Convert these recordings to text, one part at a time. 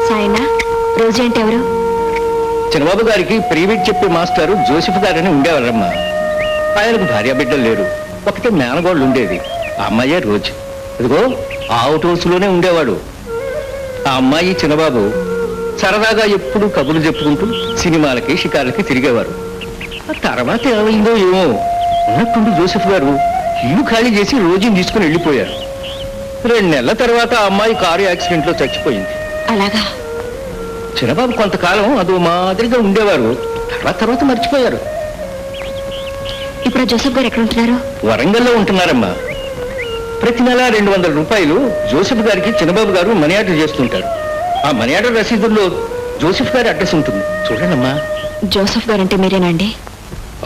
సాయనా, రోజు అంటే ఎవరు? చిన్నబాబు గారికి ప్రైవేట్ చెప్పే మాస్టారు జోసెఫ్ గారని ఉండేవారమ్మా. ఆయనకు భార్య బిడ్డలు లేరు, ఒకటే మేనగోళ్ళు ఉండేది. ఆ అమ్మాయే రోజు. ఇదిగో ఆ అవుట్ హౌస్ లోనే ఉండేవాడు. ఆ అమ్మాయి చిన్నబాబు సరదాగా ఎప్పుడు కబుర్లు చెప్పుకుంటూ సినిమాలకి షికార్లకి తిరిగేవారు. ఆ తర్వాత ఏమైందో ఏమో, ఉన్నట్టుండి జోసెఫ్ గారు ఇల్లు ఖాళీ చేసి రోజుని తీసుకుని వెళ్ళిపోయారు. 2 నెలల తర్వాత ఆ అమ్మాయి కారు యాక్సిడెంట్ లో చచ్చిపోయింది. అలాగా? చిన్నబాబు కొంతకాలం అదో మాదిరిగా ఉండేవారు, తర్వాత మర్చిపోయారు. ఇప్పుడు జోసెఫ్ గారు ఎక్కడ ఉంటున్నారు? వరంగల్లో ఉంటున్నారమ్మా. ప్రతి నెల 200 రూపాయలు జోసెఫ్ గారికి చిన్నబాబు గారు మనీ ఆర్డర్ చేస్తుంటారు. ఆ మనీ ఆర్డర్ రసీదుల్లో జోసెఫ్ గారి అడ్రస్ ఉంటుంది, చూడండమ్మా. జోసెఫ్ గారు అంటే మీరేనండి?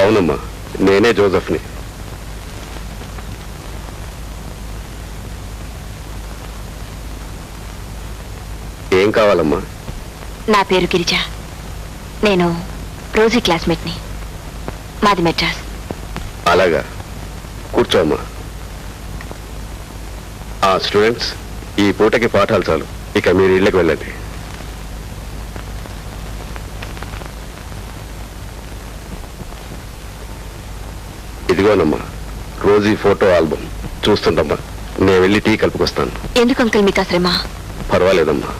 అవునమ్మా, నేనే జోసెఫ్ని. ఏం కావాలమ్మా? నా పేరు గిరిజ. నేను రోజీ క్లాస్మేట్ని. మాది మెడ్రాస్. అలాగా, కూర్చోమ్మా. ఆ స్టూడెంట్స్, ఈ పూటకి పాఠాలు చాలు, ఇక మీరు ఇళ్ళకి వెళ్ళండి. ఇదిగోనమ్మా రోజీ ఫోటో ఆల్బమ్, చూస్తుండమ్మా. నేను వెళ్ళి టీ కలుపుకొస్తాను. ఎందుకు అంకుల్ మీకు శ్రమ? పర్వాలేదమ్మా.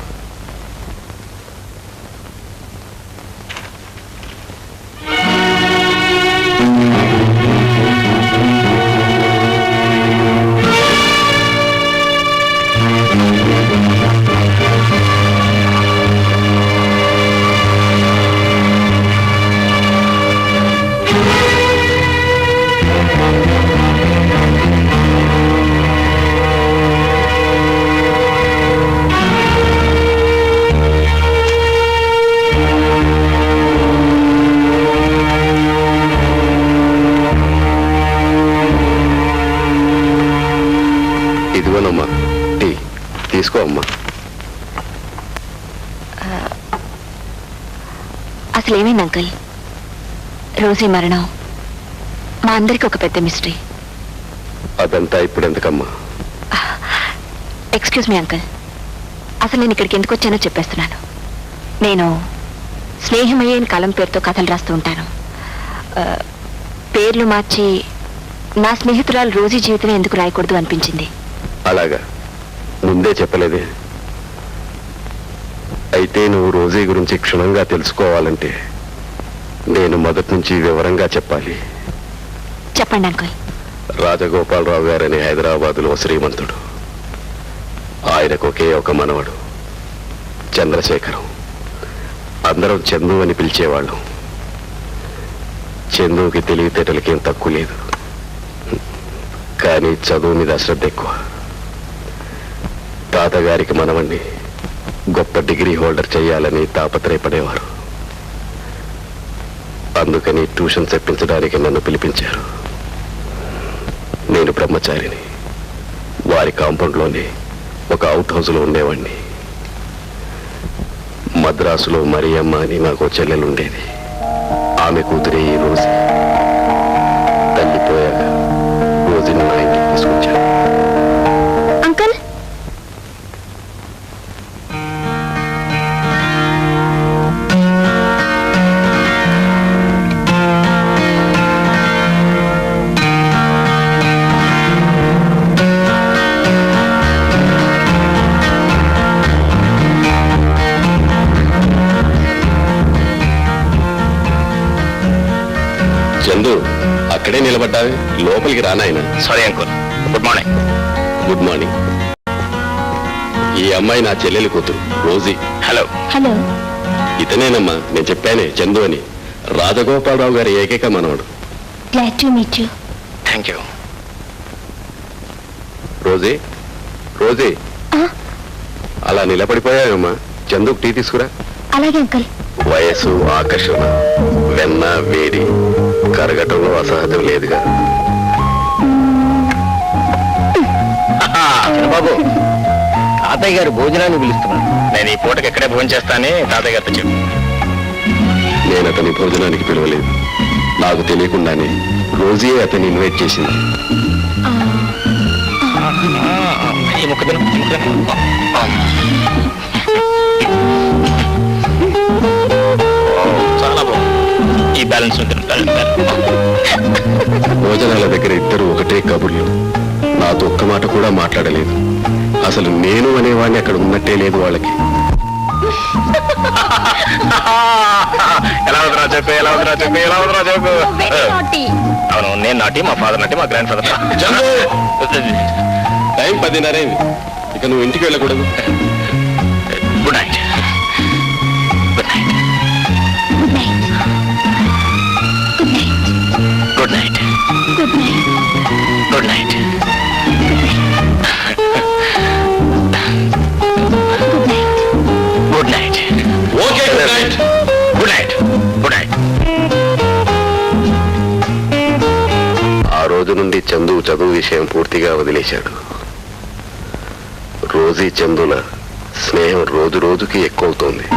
ఇదిగోనమ్మా టీ, తీసుకో అమ్మా. అసలు ఏమైంది అంకుల్? రోజీ మరణం మా అందరికి ఒక పెద్ద మిస్టరీ. అదంతా ఇప్పుడు ఎందుకమ్మా? ఎక్స్క్యూజ్ మీ అంకుల్, అసలు నేను ఇక్కడికి ఎందుకు వచ్చానో చెప్పేస్తున్నాను. నేను స్నేహమయ్యే కలం పేరుతో కథలు రాస్తూ ఉంటాను. పేర్లు మార్చి నా స్నేహితురాలు రోజీ జీవితం ఎందుకు రాయకూడదు అనిపించింది. అలాగా, ముందే చెప్పలేదే. అయితే నువ్వు రోజీ గురించి క్షుణ్ణంగా తెలుసుకోవాలంటే నేను మొదటి నుంచి వివరంగా చెప్పాలి. చెప్పండి అంకుల్. రాజగోపాలరావు గారని హైదరాబాదులో శ్రీమంతుడు. ఆయనకు ఒకే ఒక మనవడు, చంద్రశేఖరం. అందరం చందు అని పిలిచేవాళ్ళం. చందుకి తెలివితేటలకేం తక్కువ లేదు, కానీ చదువు మీద అశ్రద్ధ ఎక్కువ. తాతగారికి మనవణ్ణి గొప్ప డిగ్రీ హోల్డర్ చేయాలని తాపత్రయపడేవారు. అందుకని ట్యూషన్ చెప్పించడానికి నన్ను పిలిపించారు. నేను బ్రహ్మచారిని. వారి కాంపౌండ్లోనే ఒక అవుట్ హౌస్లో ఉండేవాడిని. మద్రాసులో మరియమ్మ అని నాకు చెల్లెలు ఉండేది. ఆమె కూతురే ఈ రోజు. తల్లిపోయాక రోజుని నా ఇంటికి తీసుకొచ్చాను. అంకుల్, చందు, అక్కడే నిలబడ్డావే, లోపలికి రానాయన. Sorry uncle. Good morning. Good morning. ఈ అమ్మాయి నా చెల్లెలి కూతురు రోజీ. హలో. హలో. ఇతనేనమ్మా నేను చెప్పానే చందు అని, రాజగోపాలరావు గారి ఏకైక మనవడు. Glad to meet you. Thank you. Rosie, Rosie, అలా నిలబడిపోయావమ్మా. చందుకు టీ తీసుకురా. అలాగే అంకుల్. వయసు, ఆకర్షణ, వెన్న, వేడి, కరగటంలో అసహజం లేదుగా. చిన్నబాబు, తాతయ్య గారు భోజనాన్ని పిలుస్తున్నారు. నేను ఈ పూటకి ఎక్కడే భోజనం చేస్తానని తాతయ్య గారితో చెప్పు. నేను అతని భోజనానికి పిలవలేదు. నాకు తెలియకుండానే రోజే అతన్ని ఇన్వైట్ చేసింది. ఈ ముక్క తిను, ఈ ముక్క తిను. బ్యాలెన్స్ ఉంటుంది. భోజనాల దగ్గర ఇద్దరు ఒకటే కబుర్లు. నాతో ఒక్క మాట కూడా మాట్లాడలేదు. అసలు నేను అనేవాడిని అక్కడ ఉన్నట్టే లేదు వాళ్ళకి. ఎలా ఉందిరా చెప్పు, ఎలా ఉందిరా చెప్పు, ఎలా ఉందిరా చెప్పు. అవును, నేను నాటి, మా ఫాదర్ నాటి, మా గ్రాండ్ ఫాదర్. టైం 10:30 ఇక నువ్వు ఇంటికి వెళ్ళకూడదు. Good night. Good night. Good night. Good night. Good night. Okay, good night. Good night. Good night. ఆ రోజు నుండి చందు చదువు విషయం పూర్తిగా వదిలేశాడు. రోజీ చందుల స్నేహం రోజు రోజుకి ఎక్కువవుతోంది.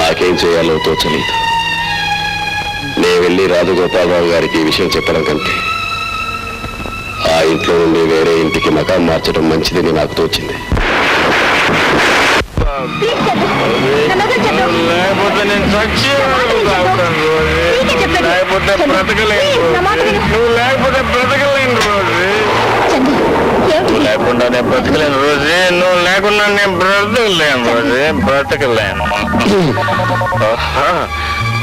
నాకేం చేయాలో తోచలేదు. నేను వెళ్ళి రాజగోపాలరావు గారికి ఈ విషయం చెప్పడం కంటే ఆ ఇంట్లో నుండి వేరే ఇంటికి మకాం మార్చడం మంచిదని నాకు తోచింది. లేకపోతే నేను లేకపోతే బ్రతకలేను రోజీ. నువ్వు లేకపోతే బ్రతకలేను రోజీ. చందు ఏమిటి నువ్వు లేకుండా నేను బ్రతకలేను రోజీ. నువ్వు లేకుండా నేను బ్రతకలేను రోజీ. బ్రతకలేను.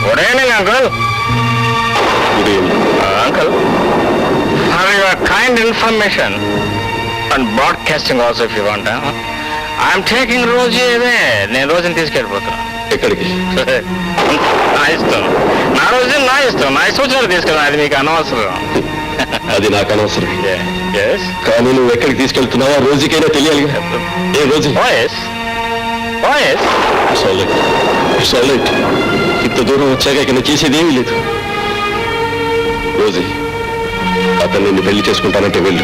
Good evening uncle. Good evening. Uncle, for your kind information and broadcasting also if you want, I'm taking Rosie away. నేను రోజుని తీసుకెళ్ళిపోతున్నా. ఎక్కడికి? నా ఇష్టం. నా రోజు నా ఇష్టం. నా ఇష్టం వచ్చినట్టు తీసుకెళ్ళాను. అది మీకు అనవసరం. అది నాకు అనవసరం. Yes. కానీ నువ్వు ఎక్కడికి తీసుకెళ్తున్నావా రోజుకైనా తెలియాలి. ఏ రోజు? Oh, yes. Oh, yes. ఇంత దూరం వచ్చాక ఇక నేను చేసేది ఏమీ లేదు. రోజు అతను నిన్ను పెళ్లి చేసుకుంటానంటే వెళ్ళు.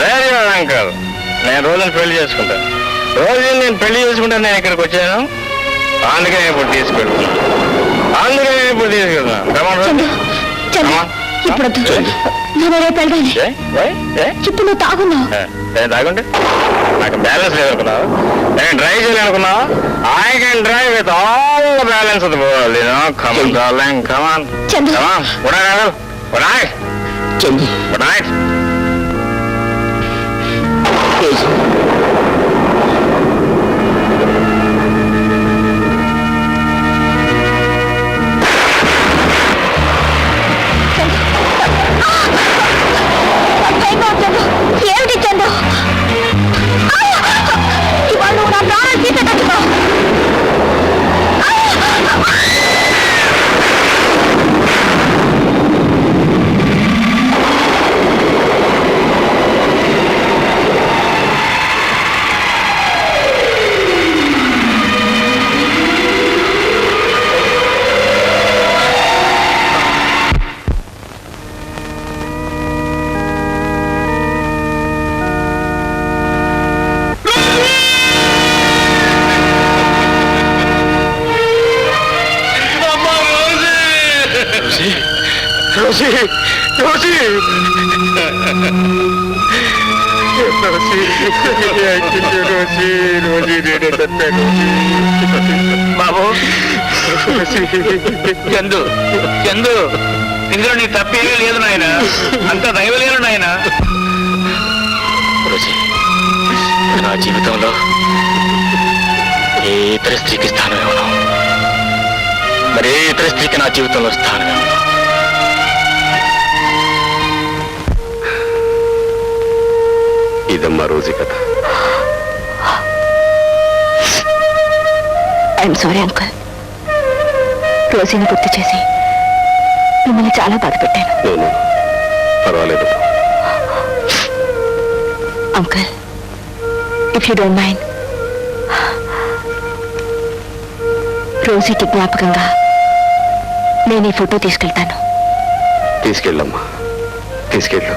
Very good uncle. నేను రోజుని పెళ్లి చేసుకుంటాను. రోజు నేను పెళ్లి చేసుకుంటాను. నేను ఇక్కడికి వచ్చాను. అందుకే నేను ఇప్పుడు తీసుకెళ్తున్నాను. Come on, Chandu Rosie. Chandu Come on. ఇప్పుడు వద్దు. చందు. నేను రేపు వెళ్దాను. Why? ఇప్పుడు నువ్వు తాగున్నావు. నేను తాగుంటే నాకు బ్యాలెన్స్ లేదనుకున్నావు. నేను డ్రైవ్ చేయాలనుకున్నావు. I can drive with all the balance of the world. Come on darling, come on. Chandu. Come on. Good night uncle. Good night. Chandu. Good night. రోజు. ఏమిటి చందు? ఇవాళ నువ్వు నా ప్రాణాలు తీసేటట్టుకో. Rosie! Rosie! బాబు, చందు చందు, ఇందులో నీ తప్పేమీ లేదు నాయన. అంత దైవలేను నాయన. రోజీ, నా జీవితంలో ఏ ఇతర స్త్రీకి స్థానం ఇవ్వను. మరి ఏ ఇతర స్త్రీకి నా జీవితంలో స్థానం ఇవ్వను. ఇదమ్మా రోజు కథ. I'm sorry uncle. రోజీని గుర్తు చేసి మిమ్మల్ని చాలా బాధ పెట్టాను. నేను పర్వాలేదు. Uncle, if you don't mind, రోజీకి జ్ఞాపకంగా నేను ఈ ఫోటో తీసుకెళ్తాను. తీసుకెళ్ళమ్మా, తీసుకెళ్ళు.